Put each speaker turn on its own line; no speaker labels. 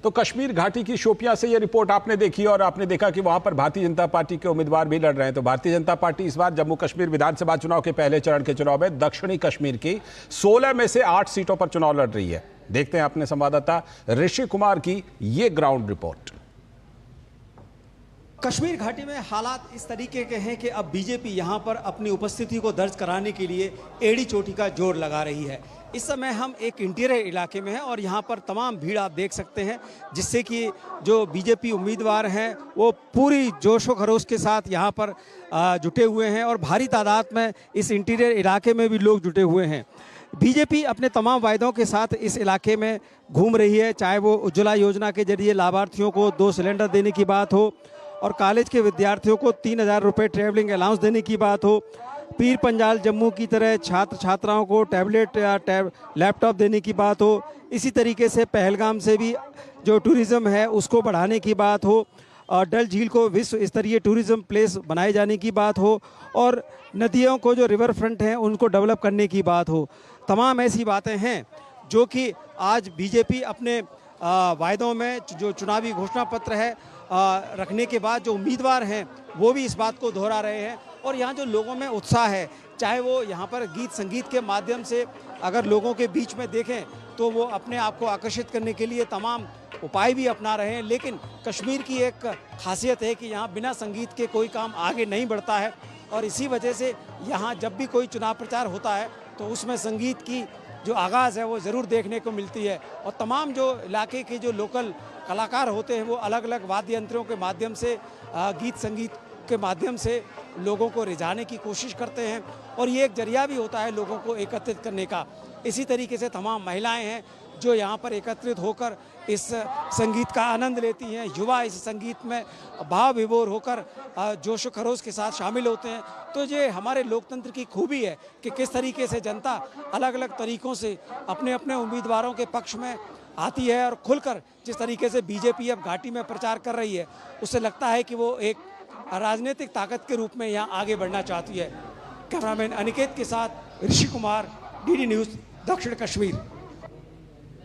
तो कश्मीर घाटी की शोपियां से ये रिपोर्ट आपने देखी और आपने देखा कि वहां पर भारतीय जनता पार्टी के उम्मीदवार भी लड़ रहे हैं। तो भारतीय जनता पार्टी इस बार जम्मू कश्मीर विधानसभा चुनाव के पहले चरण के चुनाव में दक्षिणी कश्मीर की 16 में से 8 सीटों पर चुनाव लड़ रही है। देखते हैं अपने संवाददाता ऋषि कुमार की ये ग्राउंड रिपोर्ट।
कश्मीर घाटी में हालात इस तरीके के हैं कि अब बीजेपी यहां पर अपनी उपस्थिति को दर्ज कराने के लिए एड़ी चोटी का जोर लगा रही है। इस समय हम एक इंटीरियर इलाके में हैं और यहां पर तमाम भीड़ आप देख सकते हैं, जिससे कि जो बीजेपी उम्मीदवार हैं वो पूरी जोशो खरोश के साथ यहां पर जुटे हुए हैं और भारी तादाद में इस इंटीरियर इलाके में भी लोग जुटे हुए हैं। बीजेपी अपने तमाम वायदों के साथ इस इलाके में घूम रही है, चाहे वो उज्ज्वला योजना के जरिए लाभार्थियों को 2 सिलेंडर देने की बात हो और कॉलेज के विद्यार्थियों को 3000 रुपये ट्रैवलिंग अलाउंस देने की बात हो, पीर पंजाल जम्मू की तरह छात्र छात्राओं को टैबलेट या लैपटॉप देने की बात हो। इसी तरीके से पहलगाम से भी जो टूरिज़्म है उसको बढ़ाने की बात हो और डल झील को विश्व स्तरीय टूरिज़्म प्लेस बनाए जाने की बात हो और नदियों को जो रिवर फ्रंट हैं उनको डेवलप करने की बात हो। तमाम ऐसी बातें हैं जो कि आज बीजेपी अपने वायदों में जो चुनावी घोषणा पत्र है रखने के बाद जो उम्मीदवार हैं वो भी इस बात को दोहरा रहे हैं। और यहाँ जो लोगों में उत्साह है, चाहे वो यहाँ पर गीत संगीत के माध्यम से अगर लोगों के बीच में देखें तो वो अपने आप को आकर्षित करने के लिए तमाम उपाय भी अपना रहे हैं। लेकिन कश्मीर की एक खासियत है कि यहाँ बिना संगीत के कोई काम आगे नहीं बढ़ता है और इसी वजह से यहाँ जब भी कोई चुनाव प्रचार होता है तो उसमें संगीत की जो आगाज़ है वो ज़रूर देखने को मिलती है। और तमाम जो इलाके के जो लोकल कलाकार होते हैं वो अलग अलग वाद्य यंत्रों के माध्यम से गीत संगीत के माध्यम से लोगों को रिझाने की कोशिश करते हैं और ये एक जरिया भी होता है लोगों को एकत्रित करने का। इसी तरीके से तमाम महिलाएं हैं जो यहाँ पर एकत्रित होकर इस संगीत का आनंद लेती हैं। युवा इस संगीत में भाव विभोर होकर जोश खरोश के साथ शामिल होते हैं। तो ये हमारे लोकतंत्र की खूबी है कि किस तरीके से जनता अलग अलग तरीक़ों से अपने अपने उम्मीदवारों के पक्ष में आती है और खुलकर जिस तरीके से बीजेपी अब घाटी में प्रचार कर रही है उससे लगता है कि वो एक राजनीतिक ताकत के रूप में यहाँ आगे बढ़ना चाहती है। कैमरामैन अनिकेत के साथ ऋषि कुमार, डीडी न्यूज़, दक्षिण कश्मीर।